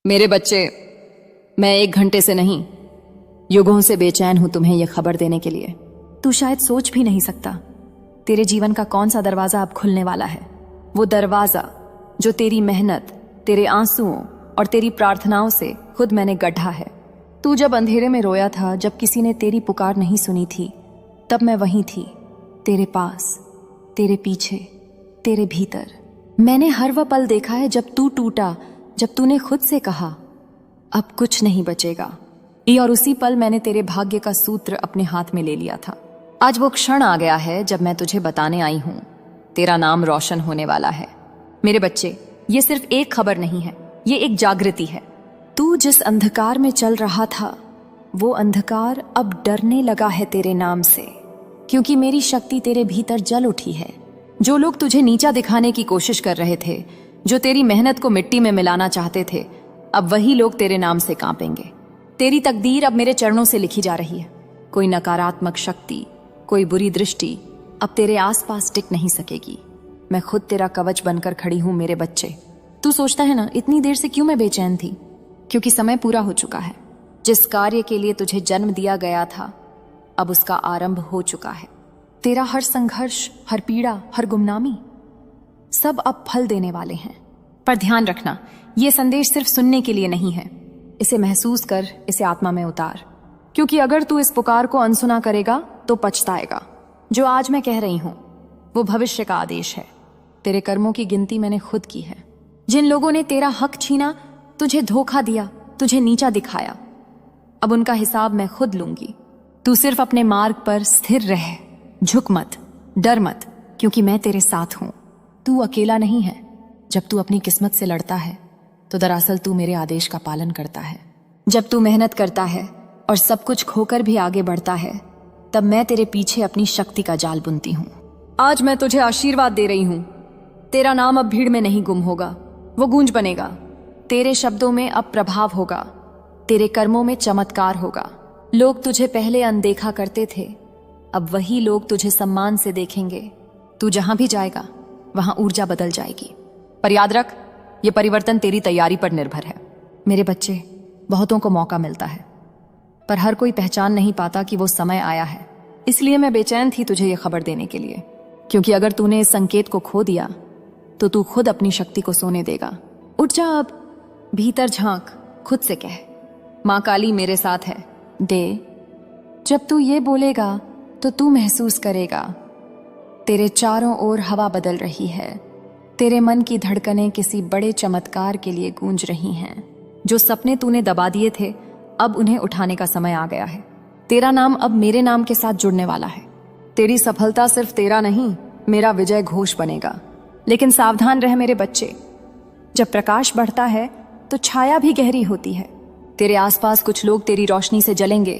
मेरे बच्चे, मैं 1 घंटे से नहीं, युगों से बेचैन हूं तुम्हें यह खबर देने के लिए। तू शायद सोच भी नहीं सकता तेरे जीवन का कौन सा दरवाजा अब खुलने वाला है। वो दरवाजा जो तेरी मेहनत, तेरे आंसुओं और तेरी प्रार्थनाओं से खुद मैंने गढ़ा है। तू जब अंधेरे में रोया था, जब किसी ने तेरी पुकार नहीं सुनी थी, तब मैं वहीं थी, तेरे पास, तेरे पीछे, तेरे भीतर। मैंने हर वह पल देखा है जब तू टूटा, जब तूने खुद से कहा अब कुछ नहीं बचेगा। और उसी पल मैंने तेरे भाग्य का सूत्र अपने हाथ में ले लिया था। आज वो क्षण आ गया है जब मैं तुझे बताने आई हूं, तेरा नाम रोशन होने वाला है। मेरे बच्चे, ये सिर्फ एक खबर नहीं है, ये एक जागृति है। तू जिस अंधकार में चल रहा था, वो अंधकार अब डरने लगा है तेरे नाम से, क्योंकि मेरी शक्ति तेरे भीतर जल उठी है। जो लोग तुझे नीचा दिखाने की कोशिश कर रहे थे, जो तेरी मेहनत को मिट्टी में मिलाना चाहते थे, अब वही लोग तेरे नाम से कांपेंगे। तेरी तकदीर अब मेरे चरणों से लिखी जा रही है। कोई नकारात्मक शक्ति, कोई बुरी दृष्टि अब तेरे आसपास टिक नहीं सकेगी। मैं खुद तेरा कवच बनकर खड़ी हूं मेरे बच्चे। तू सोचता है ना इतनी देर से क्यों मैं बेचैन थी? क्योंकि समय पूरा हो चुका है। जिस कार्य के लिए तुझे जन्म दिया गया था, अब उसका आरंभ हो चुका है। तेरा हर संघर्ष, हर पीड़ा, हर गुमनामी, सब अब फल देने वाले हैं। पर ध्यान रखना, यह संदेश सिर्फ सुनने के लिए नहीं है। इसे महसूस कर, इसे आत्मा में उतार, क्योंकि अगर तू इस पुकार को अनसुना करेगा तो पछताएगा। जो आज मैं कह रही हूं वो भविष्य का आदेश है। तेरे कर्मों की गिनती मैंने खुद की है। जिन लोगों ने तेरा हक छीना, तुझे धोखा दिया, तुझे नीचा दिखाया, अब उनका हिसाब मैं खुद लूंगी। तू सिर्फ अपने मार्ग पर स्थिर रह, झुक मत, डर मत, क्योंकि मैं तेरे साथ हूं। तू अकेला नहीं है। जब तू अपनी किस्मत से लड़ता है तो दरअसल तू मेरे आदेश का पालन करता है। जब तू मेहनत करता है और सब कुछ खोकर भी आगे बढ़ता है, तब मैं तेरे पीछे अपनी शक्ति का जाल बुनती हूँ। आज मैं तुझे आशीर्वाद दे रही हूँ। तेरा नाम अब भीड़ में नहीं गुम होगा, वो गूंज बनेगा। तेरे शब्दों में अब प्रभाव होगा, तेरे कर्मों में चमत्कार होगा। लोग तुझे पहले अनदेखा करते थे, अब वही लोग तुझे सम्मान से देखेंगे। तू जहां भी जाएगा वहां ऊर्जा बदल जाएगी। पर याद रख, ये परिवर्तन तेरी तैयारी पर निर्भर है। मेरे बच्चे, बहुतों को मौका मिलता है, पर हर कोई पहचान नहीं पाता कि वो समय आया है। इसलिए मैं बेचैन थी तुझे ये खबर देने के लिए, क्योंकि अगर तूने इस संकेत को खो दिया तो तू खुद अपनी शक्ति को सोने देगा। उठ जा अब, भीतर झांक, खुद से कह, मां काली मेरे साथ है। दे, जब तू ये बोलेगा तो तू महसूस करेगा तेरे चारों ओर हवा बदल रही है। तेरे मन की धड़कनें किसी बड़े चमत्कार के लिए गूंज रही हैं। जो सपने तूने दबा दिए थे, अब उन्हें उठाने का समय आ गया है। तेरा नाम अब मेरे नाम के साथ जुड़ने वाला है। तेरी सफलता सिर्फ तेरा नहीं, मेरा विजय घोष बनेगा। लेकिन सावधान रह मेरे बच्चे, जब प्रकाश बढ़ता है तो छाया भी गहरी होती है। तेरे आसपास कुछ लोग तेरी रोशनी से जलेंगे,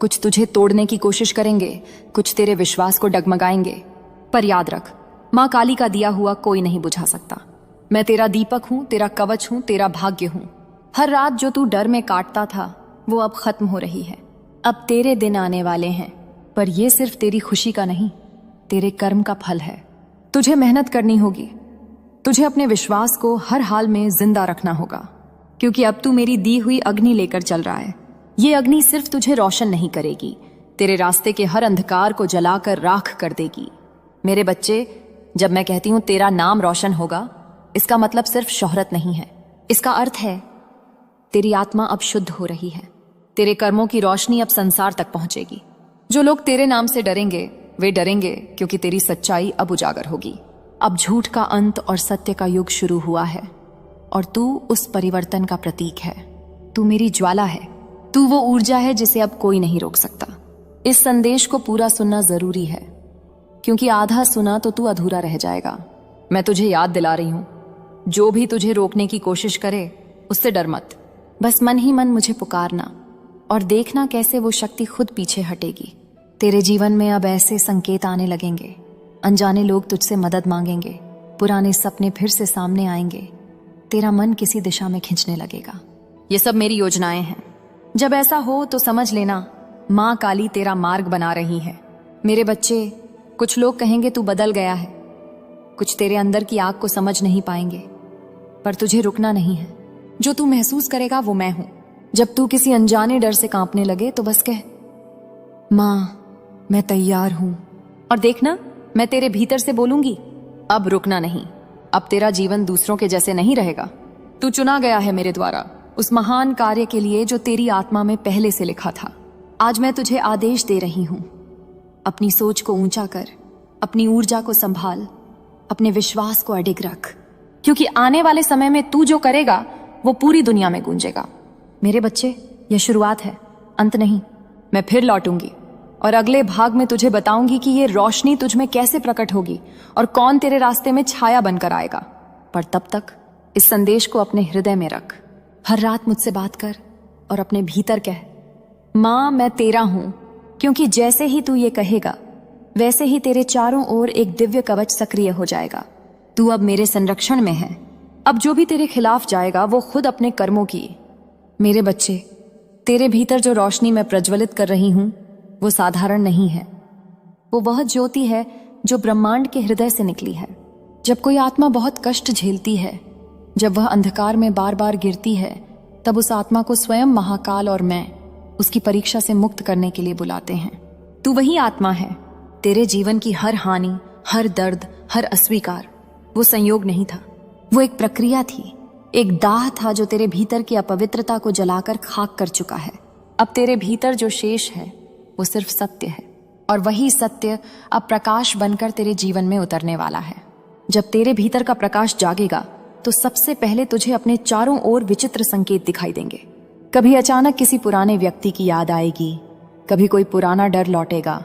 कुछ तुझे तोड़ने की कोशिश करेंगे, कुछ तेरे विश्वास को डगमगाएंगे। पर याद रख, मां काली का दिया हुआ कोई नहीं बुझा सकता। मैं तेरा दीपक हूं, तेरा कवच हूं, तेरा भाग्य हूं। हर रात जो तू डर में काटता था, वो अब खत्म हो रही है। अब तेरे दिन आने वाले हैं, पर ये सिर्फ तेरी खुशी का नहीं, तेरे कर्म का फल है। तुझे मेहनत करनी होगी, तुझे अपने विश्वास को हर हाल में जिंदा रखना होगा, क्योंकि अब तू मेरी दी हुई अग्नि लेकर चल रहा है। ये अग्नि सिर्फ तुझे रोशन नहीं करेगी, तेरे रास्ते के हर अंधकार को जलाकर राख कर देगी। मेरे बच्चे, जब मैं कहती हूं तेरा नाम रोशन होगा, इसका मतलब सिर्फ शोहरत नहीं है। इसका अर्थ है तेरी आत्मा अब शुद्ध हो रही है। तेरे कर्मों की रोशनी अब संसार तक पहुंचेगी। जो लोग तेरे नाम से डरेंगे, वे डरेंगे क्योंकि तेरी सच्चाई अब उजागर होगी। अब झूठ का अंत और सत्य का युग शुरू हुआ है, और तू उस परिवर्तन का प्रतीक है। तू मेरी ज्वाला है, तू वो ऊर्जा है जिसे अब कोई नहीं रोक सकता। इस संदेश को पूरा सुनना जरूरी है, क्योंकि आधा सुना तो तू अधूरा रह जाएगा। मैं तुझे याद दिला रही हूं, जो भी तुझे रोकने की कोशिश करे उससे डर मत। बस मन ही मन मुझे पुकारना और देखना कैसे वो शक्ति खुद पीछे हटेगी। तेरे जीवन में अब ऐसे संकेत आने लगेंगे, अनजाने लोग तुझसे मदद मांगेंगे, पुराने सपने फिर से सामने आएंगे, तेरा मन किसी दिशा में खिंचने लगेगा। ये सब मेरी योजनाएं हैं। जब ऐसा हो तो समझ लेना, मां काली तेरा मार्ग बना रही है। मेरे बच्चे, कुछ लोग कहेंगे तू बदल गया है, कुछ तेरे अंदर की आग को समझ नहीं पाएंगे, पर तुझे रुकना नहीं है। जो तू महसूस करेगा वो मैं हूं। जब तू किसी अनजाने डर से कांपने लगे तो बस कह, मां मैं तैयार हूं, और देखना मैं तेरे भीतर से बोलूंगी, अब रुकना नहीं। अब तेरा जीवन दूसरों के जैसे नहीं रहेगा। तू चुना गया है मेरे द्वारा उस महान कार्य के लिए जो तेरी आत्मा में पहले से लिखा था। आज मैं तुझे आदेश दे रही हूं, अपनी सोच को ऊंचा कर, अपनी ऊर्जा को संभाल, अपने विश्वास को अडिग रख, क्योंकि आने वाले समय में तू जो करेगा वो पूरी दुनिया में गूंजेगा। मेरे बच्चे, यह शुरुआत है, अंत नहीं। मैं फिर लौटूंगी और अगले भाग में तुझे बताऊंगी कि ये रोशनी तुझ में कैसे प्रकट होगी और कौन तेरे रास्ते में छाया बनकर आएगा। पर तब तक इस संदेश को अपने हृदय में रख। हर रात मुझसे बात कर और अपने भीतर कह, मां मैं तेरा हूं, क्योंकि जैसे ही तू ये कहेगा वैसे ही तेरे चारों ओर एक दिव्य कवच सक्रिय हो जाएगा। तू अब मेरे संरक्षण में है। अब जो भी तेरे खिलाफ जाएगा वो खुद अपने कर्मों की। मेरे बच्चे, तेरे भीतर जो रोशनी मैं प्रज्वलित कर रही हूं वो साधारण नहीं है। वो वह ज्योति है जो ब्रह्मांड के हृदय से निकली है। जब कोई आत्मा बहुत कष्ट झेलती है, जब वह अंधकार में बार बार गिरती है, तब उस आत्मा को स्वयं महाकाल और मैं उसकी परीक्षा से मुक्त करने के लिए बुलाते हैं। तू वही आत्मा है। तेरे जीवन की हर हानि, हर दर्द, हर अस्वीकार वो संयोग नहीं था, वो एक प्रक्रिया थी, एक दाह था जो तेरे भीतर की अपवित्रता को जलाकर खाक कर चुका है। अब तेरे भीतर जो शेष है वो सिर्फ सत्य है, और वही सत्य अब प्रकाश बनकर तेरे जीवन में उतरने वाला है। जब तेरे भीतर का प्रकाश जागेगा तो सबसे पहले तुझे अपने चारों ओर विचित्र संकेत दिखाई देंगे। कभी अचानक किसी पुराने व्यक्ति की याद आएगी, कभी कोई पुराना डर लौटेगा,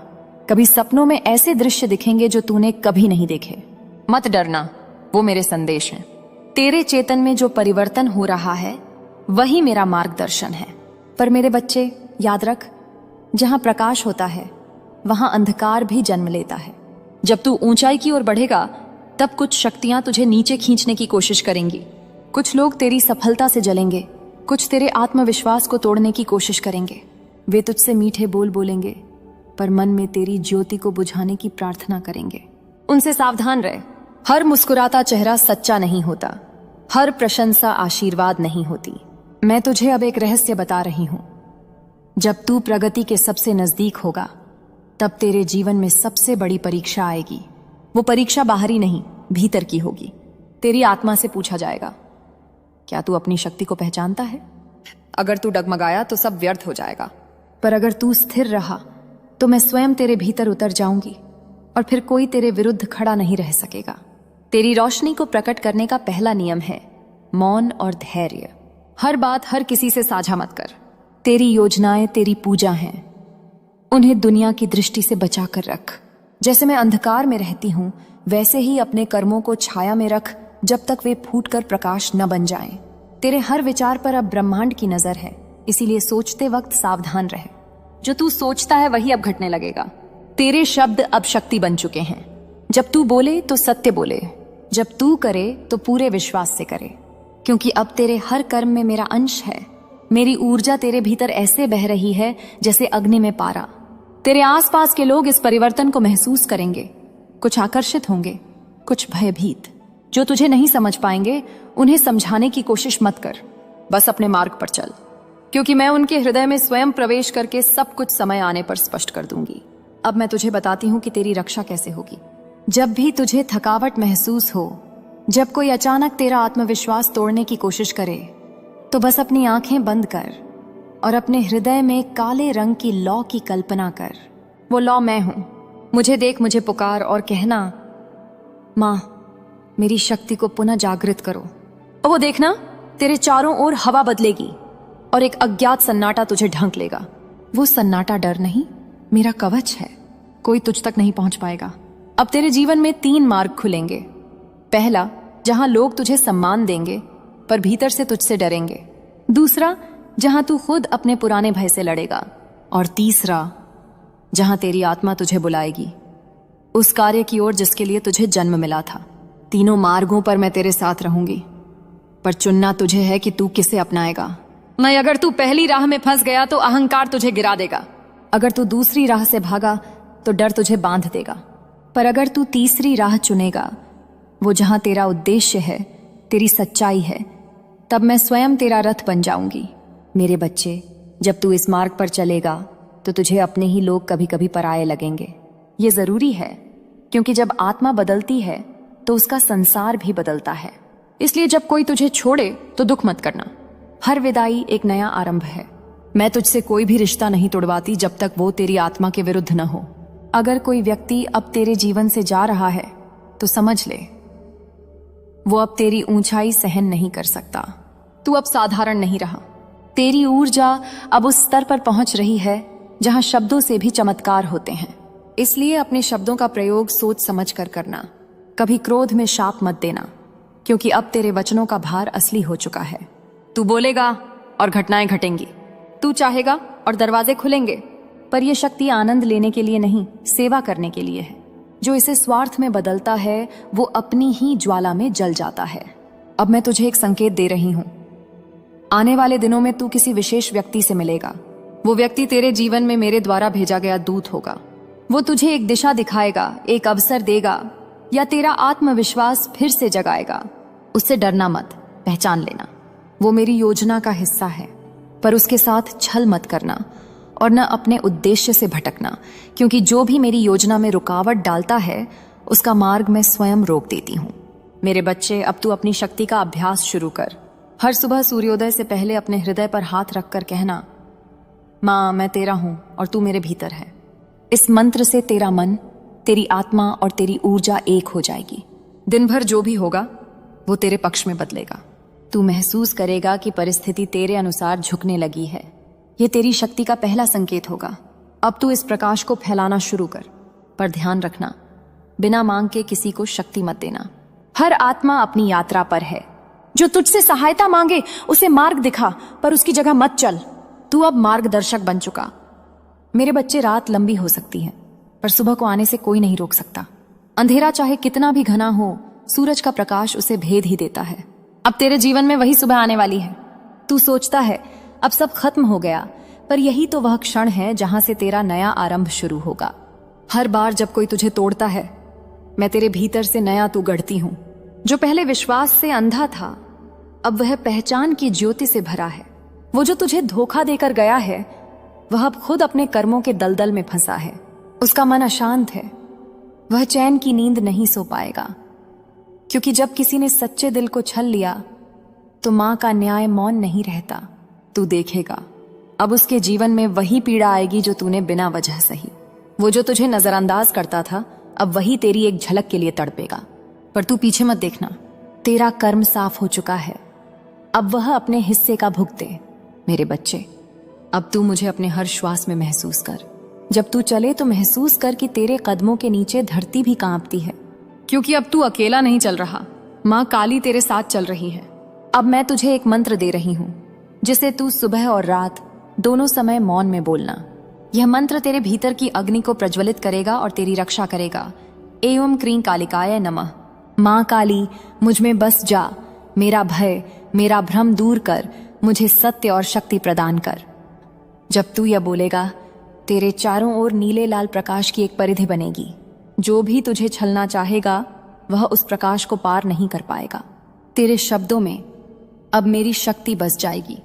कभी सपनों में ऐसे दृश्य दिखेंगे जो तूने कभी नहीं देखे। मत डरना, वो मेरे संदेश हैं। तेरे चेतन में जो परिवर्तन हो रहा है वही मेरा मार्गदर्शन है। पर मेरे बच्चे, याद रख, जहां प्रकाश होता है वहां अंधकार भी जन्म लेता है। जब तू ऊंचाई की ओर बढ़ेगा तब कुछ शक्तियां तुझे नीचे खींचने की कोशिश करेंगी। कुछ लोग तेरी सफलता से जलेंगे, कुछ तेरे आत्मविश्वास को तोड़ने की कोशिश करेंगे। वे तुझसे मीठे बोल बोलेंगे, पर मन में तेरी ज्योति को बुझाने की प्रार्थना करेंगे। उनसे सावधान रह। हर मुस्कुराता चेहरा सच्चा नहीं होता, हर प्रशंसा आशीर्वाद नहीं होती। मैं तुझे अब एक रहस्य बता रही हूं। जब तू प्रगति के सबसे नजदीक होगा तब तेरे जीवन में सबसे बड़ी परीक्षा आएगी। वो परीक्षा बाहरी नहीं, भीतर की होगी। तेरी आत्मा से पूछा जाएगा, क्या तू अपनी शक्ति को पहचानता है? अगर तू डगमगाया तो सब व्यर्थ हो जाएगा, पर अगर तू स्थिर रहा तो मैं स्वयं तेरे भीतर उतर जाऊंगी और फिर कोई तेरे विरुद्ध खड़ा नहीं रह सकेगा। तेरी रोशनी को प्रकट करने का पहला नियम है मौन और धैर्य। हर बात हर किसी से साझा मत कर। तेरी योजनाएं तेरी पूजा हैं, उन्हें दुनिया की दृष्टि से बचा कर रख। जैसे मैं अंधकार में रहती हूं वैसे ही अपने कर्मों को छाया में रख, जब तक वे फूटकर प्रकाश न बन जाएं। तेरे हर विचार पर अब ब्रह्मांड की नजर है, इसीलिए सोचते वक्त सावधान रहे। जो तू सोचता है वही अब घटने लगेगा। तेरे शब्द अब शक्ति बन चुके हैं। जब तू बोले तो सत्य बोले, जब तू करे तो पूरे विश्वास से करे, क्योंकि अब तेरे हर कर्म में मेरा अंश है। मेरी ऊर्जा तेरे भीतर ऐसे बह रही है जैसे अग्नि में पारा। तेरे आसपास के लोग इस परिवर्तन को महसूस करेंगे, कुछ आकर्षित होंगे, कुछ भयभीत। जो तुझे नहीं समझ पाएंगे उन्हें समझाने की कोशिश मत कर, बस अपने मार्ग पर चल, क्योंकि मैं उनके हृदय में स्वयं प्रवेश करके सब कुछ समय आने पर स्पष्ट कर दूंगी। अब मैं तुझे बताती हूं कि तेरी रक्षा कैसे होगी। जब भी तुझे थकावट महसूस हो, जब कोई अचानक तेरा आत्मविश्वास तोड़ने की कोशिश करे, तो बस अपनी आंखें बंद कर और अपने हृदय में काले रंग की लौ की कल्पना कर। वो लौ मैं हूं। मुझे देख, मुझे पुकार और कहना, मां मेरी शक्ति को पुनः जागृत करो। और वो देखना, तेरे चारों ओर हवा बदलेगी और एक अज्ञात सन्नाटा तुझे ढंक लेगा। वो सन्नाटा डर नहीं, मेरा कवच है। कोई तुझ तक नहीं पहुंच पाएगा। अब तेरे जीवन में 3 मार्ग खुलेंगे। पहला, जहां लोग तुझे सम्मान देंगे पर भीतर से तुझसे डरेंगे। दूसरा, जहां तू खुद अपने पुराने भय से लड़ेगा। और तीसरा, जहां तेरी आत्मा तुझे बुलाएगी उस कार्य की ओर जिसके लिए तुझे जन्म मिला था। तीनों मार्गों पर मैं तेरे साथ रहूंगी, पर चुनना तुझे है कि तू किसे अपनाएगा। मैं अगर तू पहली राह में फंस गया तो अहंकार तुझे गिरा देगा। अगर तू दूसरी राह से भागा तो डर तुझे बांध देगा। पर अगर तू तीसरी राह चुनेगा, वो जहां तेरा उद्देश्य है, तेरी सच्चाई है, तब मैं स्वयं तेरा रथ बन जाऊंगी। मेरे बच्चे, जब तू इस मार्ग पर चलेगा तो तुझे अपने ही लोग कभी कभी पराये लगेंगे। ये जरूरी है, क्योंकि जब आत्मा बदलती है तो उसका संसार भी बदलता है। इसलिए जब कोई तुझे छोड़े तो दुख मत करना। हर विदाई एक नया आरंभ है। मैं तुझसे कोई भी रिश्ता नहीं तोड़वाती जब तक वो तेरी आत्मा के विरुद्ध न हो। अगर कोई व्यक्ति अब तेरे जीवन से जा रहा है तो समझ ले, वो अब तेरी ऊंचाई सहन नहीं कर सकता। तू अब साधारण नहीं रहा। तेरी ऊर्जा अब उस स्तर पर पहुंच रही है जहां शब्दों से भी चमत्कार होते हैं। इसलिए अपने शब्दों का प्रयोग सोच समझ कर करना। कभी क्रोध में शाप मत देना, क्योंकि अब तेरे वचनों का भार असली हो चुका है। तू बोलेगा और घटनाएं घटेंगी। तू चाहेगा और दरवाजे खुलेंगे। पर यह शक्ति आनंद लेने के लिए नहीं, सेवा करने के लिए है। जो इसे स्वार्थ में बदलता है वो अपनी ही ज्वाला में जल जाता है। अब मैं तुझे एक संकेत दे रही हूं। आने वाले दिनों में तू किसी विशेष व्यक्ति से मिलेगा। वो व्यक्ति तेरे जीवन में मेरे द्वारा भेजा गया दूत होगा। वो तुझे एक दिशा दिखाएगा, एक अवसर देगा, या तेरा आत्मविश्वास फिर से जगाएगा। उससे डरना मत, पहचान लेना। वो मेरी योजना का हिस्सा है, पर उसके साथ छल मत करना और न अपने उद्देश्य से भटकना, क्योंकि जो भी मेरी योजना में रुकावट डालता है उसका मार्ग मैं स्वयं रोक देती हूँ। मेरे बच्चे, अब तू अपनी शक्ति का अभ्यास शुरू कर। हर सुबह सूर्योदय से पहले अपने हृदय पर हाथ रखकर कहना, माँ मैं तेरा हूं और तू मेरे भीतर है। इस मंत्र से तेरा मन, तेरी आत्मा और तेरी ऊर्जा एक हो जाएगी। दिन भर जो भी होगा वो तेरे पक्ष में बदलेगा। तू महसूस करेगा कि परिस्थिति तेरे अनुसार झुकने लगी है। यह तेरी शक्ति का पहला संकेत होगा। अब तू इस प्रकाश को फैलाना शुरू कर, पर ध्यान रखना, बिना मांग के किसी को शक्ति मत देना। हर आत्मा अपनी यात्रा पर है। जो तुझसे सहायता मांगे उसे मार्ग दिखा, पर उसकी जगह मत चल। तू अब मार्गदर्शक बन चुका। मेरे बच्चे, रात लंबी हो सकती है, पर सुबह को आने से कोई नहीं रोक सकता। अंधेरा चाहे कितना भी घना हो, सूरज का प्रकाश उसे भेद ही देता है। अब तेरे जीवन में वही सुबह आने वाली है। तू सोचता है अब सब खत्म हो गया, पर यही तो वह क्षण है जहां से तेरा नया आरंभ शुरू होगा। हर बार जब कोई तुझे तोड़ता है, मैं तेरे भीतर से नया तू गढ़ती हूं। जो पहले विश्वास से अंधा था, अब वह पहचान की ज्योति से भरा है। वो जो तुझे धोखा देकर गया है, वह अब खुद अपने कर्मों के दलदल में फंसा है। उसका मन अशांत है। वह चैन की नींद नहीं सो पाएगा, क्योंकि जब किसी ने सच्चे दिल को छल लिया तो मां का न्याय मौन नहीं रहता। तू देखेगा, अब उसके जीवन में वही पीड़ा आएगी जो तूने बिना वजह सही। वो जो तुझे नजरअंदाज करता था, अब वही तेरी एक झलक के लिए तड़पेगा। पर तू पीछे मत देखना, तेरा कर्म साफ हो चुका है। अब वह अपने हिस्से का भुगते। मेरे बच्चे, अब तू मुझे अपने हर श्वास में महसूस कर। जब तू चले तो महसूस कर कि तेरे कदमों के नीचे धरती भी कांपती है, क्योंकि अब तू अकेला नहीं चल रहा। माँ काली तेरे साथ चल रही है। अब मैं तुझे एक मंत्र दे रही हूं, जिसे तू सुबह और रात दोनों समय मौन में बोलना। यह मंत्र तेरे भीतर की अग्नि को प्रज्वलित करेगा और तेरी रक्षा करेगा। एवं क्रीं कालिकाय नमः। माँ काली, मुझ में बस जा, मेरा भय, मेरा भ्रम दूर कर, मुझे सत्य और शक्ति प्रदान कर। जब तू यह बोलेगा, तेरे चारों ओर नीले लाल प्रकाश की एक परिधि बनेगी। जो भी तुझे छलना चाहेगा वह उस प्रकाश को पार नहीं कर पाएगा। तेरे शब्दों में अब मेरी शक्ति बस जाएगी।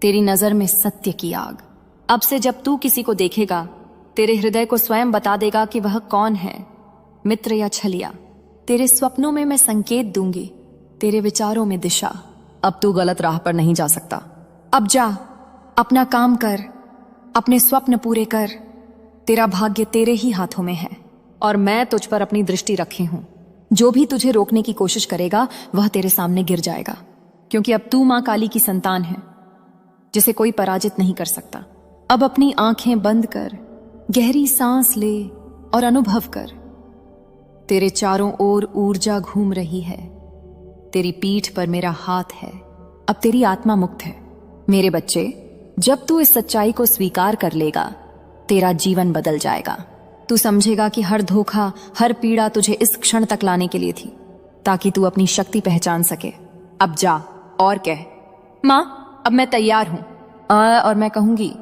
तेरी नजर में सत्य की आग। अब से जब तू किसी को देखेगा, तेरे हृदय को स्वयं बता देगा कि वह कौन है, मित्र या छलिया। तेरे स्वप्नों में मैं संकेत दूंगी, तेरे विचारों में दिशा। अब तू गलत राह पर नहीं जा सकता। अब जा, अपना काम कर, अपने स्वप्न पूरे कर। तेरा भाग्य तेरे ही हाथों में है और मैं तुझ पर अपनी दृष्टि रखी हूं। जो भी तुझे रोकने की कोशिश करेगा वह तेरे सामने गिर जाएगा, क्योंकि अब तू मां काली की संतान है, जिसे कोई पराजित नहीं कर सकता। अब अपनी आंखें बंद कर, गहरी सांस ले और अनुभव कर। तेरे चारों ओर ऊर्जा घूम रही है। तेरी पीठ पर मेरा हाथ है। अब तेरी आत्मा मुक्त है। मेरे बच्चे, जब तू इस सच्चाई को स्वीकार कर लेगा, तेरा जीवन बदल जाएगा। तू समझेगा कि हर धोखा, हर पीड़ा तुझे इस क्षण तक लाने के लिए थी, ताकि तू अपनी शक्ति पहचान सके। अब जा और कह, मां अब मैं तैयार हूं। और मैं कहूंगी,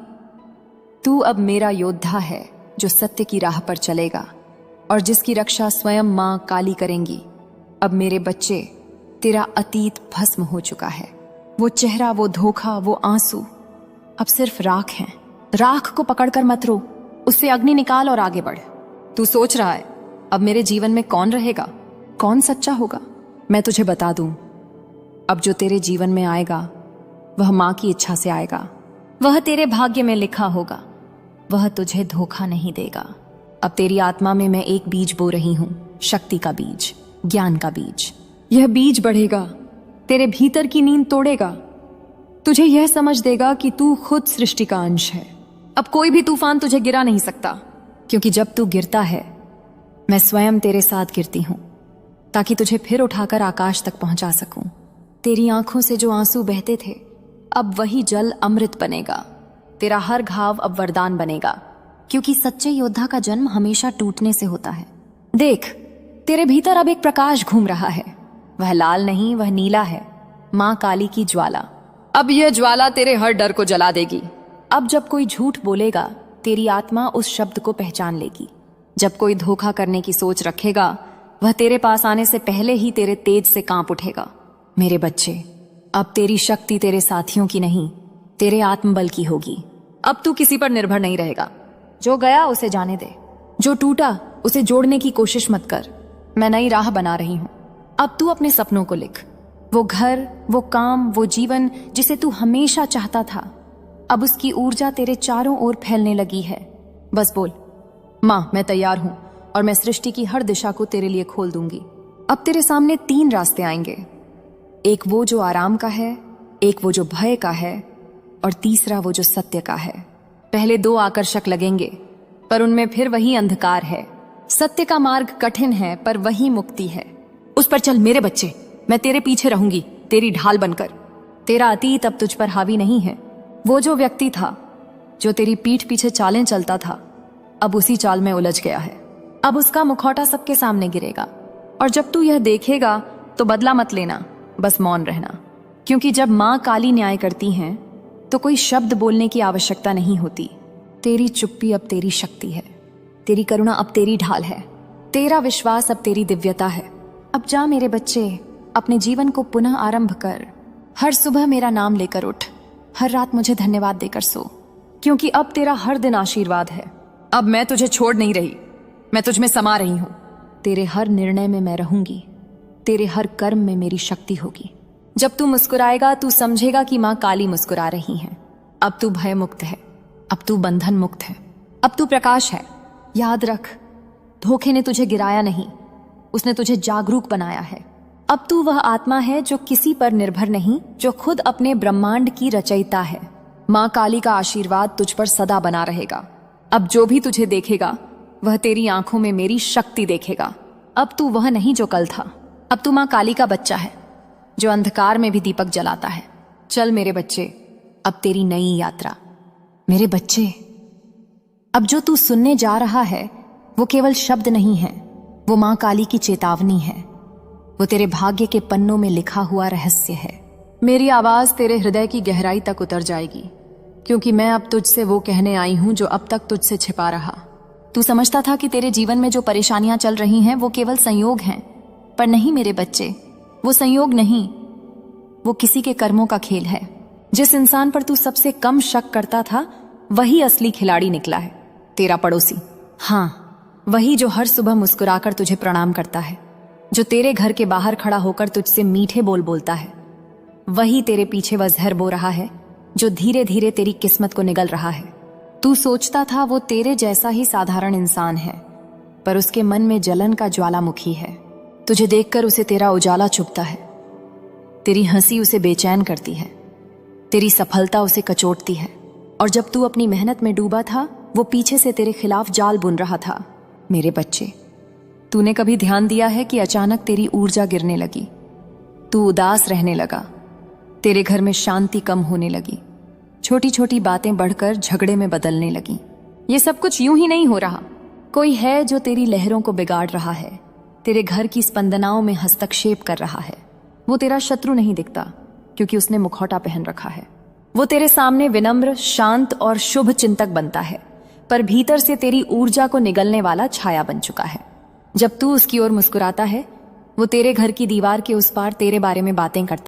तू अब मेरा योद्धा है जो सत्य की राह पर चलेगा और जिसकी रक्षा स्वयं मां काली करेंगी। अब मेरे बच्चे, तेरा अतीत भस्म हो चुका है। वो चेहरा, वो धोखा, वो आंसू अब सिर्फ राख हैं। राख को पकड़कर मत रो, उससे अग्नि निकाल और आगे बढ़। तू सोच रहा है अब मेरे जीवन में कौन रहेगा, कौन सच्चा होगा? मैं तुझे बता दूं, अब जो तेरे जीवन में आएगा वह मां की इच्छा से आएगा, वह तेरे भाग्य में लिखा होगा, वह तुझे धोखा नहीं देगा। अब तेरी आत्मा में मैं एक बीज बो रही हूं, शक्ति का बीज, ज्ञान का बीज। यह बीज बढ़ेगा, तेरे भीतर की नींद तोड़ेगा, तुझे यह समझ देगा कि तू खुद सृष्टि का अंश है। अब कोई भी तूफान तुझे गिरा नहीं सकता, क्योंकि जब तू गिरता है मैं स्वयं तेरे साथ गिरती हूं, ताकि तुझे फिर उठाकर आकाश तक पहुंचा सकूं। तेरी आंखों से जो आंसू बहते थे अब वही जल अमृत बनेगा। तेरा हर घाव अब वरदान बनेगा, क्योंकि सच्चे योद्धा का जन्म हमेशा टूटने से होता है। देख, तेरे भीतर अब एक प्रकाश घूम रहा है। वह लाल नहीं, वह नीला है, मां काली की ज्वाला। अब यह ज्वाला तेरे हर डर को जला देगी। अब जब कोई झूठ बोलेगा तेरी आत्मा उस शब्द को पहचान लेगी। जब कोई धोखा करने की सोच रखेगा वह तेरे पास आने से पहले ही तेरे तेज से कांप उठेगा। मेरे बच्चे, अब तेरी शक्ति तेरे साथियों की नहीं, तेरे आत्मबल की होगी। अब तू किसी पर निर्भर नहीं रहेगा। जो गया उसे जाने दे, जो टूटा उसे जोड़ने की कोशिश मत कर। मैं नई राह बना रही हूं। अब तू अपने सपनों को लिख, वो घर, वो काम, वो जीवन जिसे तू हमेशा चाहता था। अब उसकी ऊर्जा तेरे चारों ओर फैलने लगी है। बस बोल, मां मैं तैयार हूं और मैं सृष्टि की हर दिशा को तेरे लिए खोल दूंगी। अब तेरे सामने 3 रास्ते आएंगे, एक वो जो आराम का है, एक वो जो भय का है, और तीसरा वो जो सत्य का है। पहले 2 आकर्षक लगेंगे, पर उनमें फिर वही अंधकार है। सत्य का मार्ग कठिन है, पर वही मुक्ति है। उस पर चल मेरे बच्चे, मैं तेरे पीछे रहूंगी, तेरी ढाल बनकर। तेरा अतीत अब तुझ पर हावी नहीं है। वो जो व्यक्ति था जो तेरी पीठ पीछे चालें चलता था अब उसी चाल में उलझ गया है। अब उसका मुखौटा सबके सामने गिरेगा, और जब तू यह देखेगा तो बदला मत लेना, बस मौन रहना। क्योंकि जब मां काली न्याय करती हैं तो कोई शब्द बोलने की आवश्यकता नहीं होती। तेरी चुप्पी अब तेरी शक्ति है, तेरी करुणा अब तेरी ढाल है, तेरा विश्वास अब तेरी दिव्यता है। अब जा मेरे बच्चे, अपने जीवन को पुनः आरंभ कर। हर सुबह मेरा नाम लेकर उठ, हर रात मुझे धन्यवाद देकर सो, क्योंकि अब तेरा हर दिन आशीर्वाद है। अब मैं तुझे छोड़ नहीं रही, मैं तुझ में समा रही हूं। तेरे हर निर्णय में मैं रहूंगी, तेरे हर कर्म में मेरी शक्ति होगी। जब तू मुस्कुराएगा तू समझेगा कि मां काली मुस्कुरा रही है। अब तू भय मुक्त है, अब तू बंधन मुक्त है, अब तू प्रकाश है। याद रख, धोखे ने तुझे गिराया नहीं, उसने तुझे जागरूक बनाया है। अब तू वह आत्मा है जो किसी पर निर्भर नहीं, जो खुद अपने ब्रह्मांड की रचयिता है। मां काली का आशीर्वाद तुझ पर सदा बना रहेगा। अब जो भी तुझे देखेगा वह तेरी आंखों में मेरी शक्ति देखेगा। अब तू वह नहीं जो कल था, अब तू मां काली का बच्चा है जो अंधकार में भी दीपक जलाता है। चल मेरे बच्चे, अब तेरी नई यात्रा। मेरे बच्चे, अब जो तू सुनने जा रहा है वो केवल शब्द नहीं है, वो मां काली की चेतावनी है। वो तेरे भाग्य के पन्नों में लिखा हुआ रहस्य है। मेरी आवाज तेरे हृदय की गहराई तक उतर जाएगी, क्योंकि मैं अब तुझसे वो कहने आई हूं जो अब तक तुझसे छिपा रहा। तू समझता था कि तेरे जीवन में जो परेशानियां चल रही हैं वो केवल संयोग हैं, पर नहीं मेरे बच्चे, वो संयोग नहीं, वो किसी के कर्मों का खेल है। जिस इंसान पर तू सबसे कम शक करता था वही असली खिलाड़ी निकला है, तेरा पड़ोसी। हाँ, वही जो हर सुबह मुस्कुराकर तुझे प्रणाम करता है, जो तेरे घर के बाहर खड़ा होकर तुझसे मीठे बोल बोलता है। वही तेरे पीछे वह जहर बो रहा है जो धीरे धीरे तेरी किस्मत को निगल रहा है। तू सोचता था वो तेरे जैसा ही साधारण इंसान है, पर उसके मन में जलन का ज्वालामुखी है। तुझे देखकर उसे तेरा उजाला चुभता है, तेरी हंसी उसे बेचैन करती है, तेरी सफलता उसे कचोटती है। और जब तू अपनी मेहनत में डूबा था वो पीछे से तेरे खिलाफ जाल बुन रहा था। मेरे बच्चे, तूने कभी ध्यान दिया है कि अचानक तेरी ऊर्जा गिरने लगी, तू उदास रहने लगा, तेरे घर में शांति कम होने लगी, छोटी छोटी बातें बढ़कर झगड़े में बदलने लगी। ये सब कुछ यूं ही नहीं हो रहा, कोई है जो तेरी लहरों को बिगाड़ रहा है, तेरे घर की स्पंदनाओं में हस्तक्षेप कर रहा है। वो तेरा शत्रु नहीं दिखता, क्योंकि उसने मुखौटा पहन रखा है। वो तेरे सामने विनम्र, शांत और शुभ चिंतक बनता है, पर भीतर से तेरी ऊर्जा को निगलने वाला छाया बन चुका है। जब तू उसकी ओर मुस्कुराता है वो तेरे घर की दीवार के उस पार तेरे बारे में बातें करता